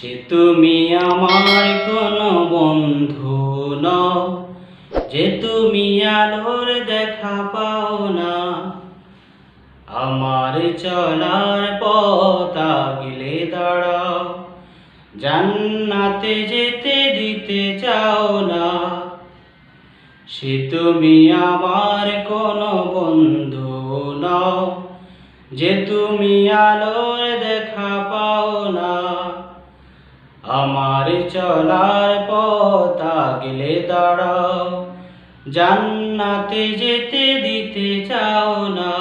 যে তুমি আমার কোনো বন্ধু নও, যে তুমি আলোর দেখা পাও না। আমার চলার পথ আগলে দাঁড়াও, জান্নাতে যেতে দিতে চাও না। সে তুমি আমার কোনো বন্ধু নও, যে তুমি আলোর দেখা পাও না। আমার চলার পথ আগলে দাঁড়াও, জান্নাতে যেতে দিতে চাও না।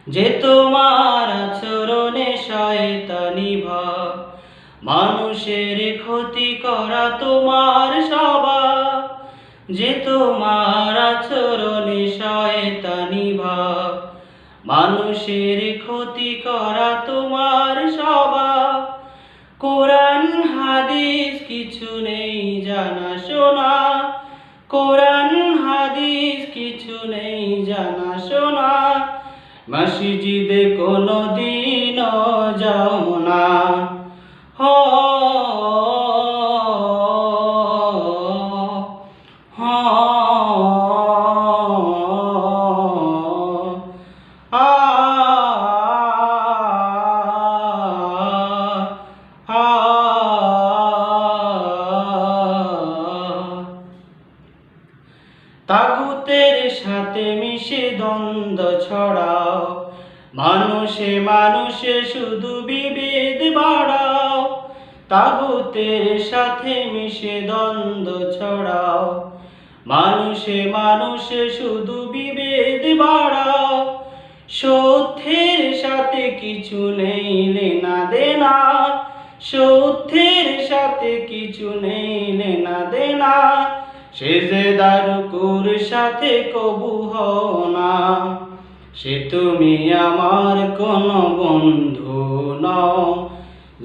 যে তোমার আচরণে শয়তানি ভাব, মানুষের ক্ষতি করা তোমার স্বভাব। যে তোমার আচরণে শয়তানি ভাব, মানুষের ক্ষতি করা তোমার স্বভাব। কোরআন হাদিস কিছু নেই জানা শোনা, কোরআন হাদিস কিছু নেই জানা শোনা। মসজিদে কোনো দিনও যাও না। তাগুতের সাথে মিশে দ্বন্দ্ব ছড়াও, মানুষে মানুষে শুধু বিভেদ বাড়াও। তাগুতের সাথে মিশে দ্বন্দ্ব ছড়াও, মানুষে মানুষে শুধু বিভেদ বাড়াও। সত্যের সাথে কিছু নেই লেনা দেনা, সত্যের সাথে কিছু নেই লেনা দেনা। সেজদার রুকুর সাথে কবু হও না। সে তুমি আমার কোনো বন্ধু নও,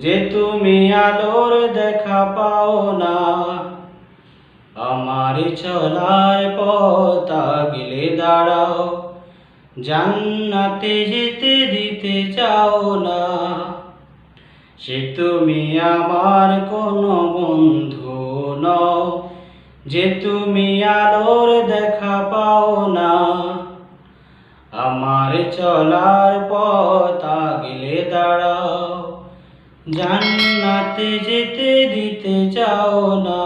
যে তুমি আলোর দেখা পাও না। আমার চলার পথ আগলে দাঁড়াও, জান্নাতে যেতে দিতে চাও না। সে তুমি আমার কোনো বন্ধু নও, যে তুমি আলোর দেখা পাও না। আমার চলার পথ আগলে দাঁড়াও, জান্নাতে যেতে দিতে চাও না।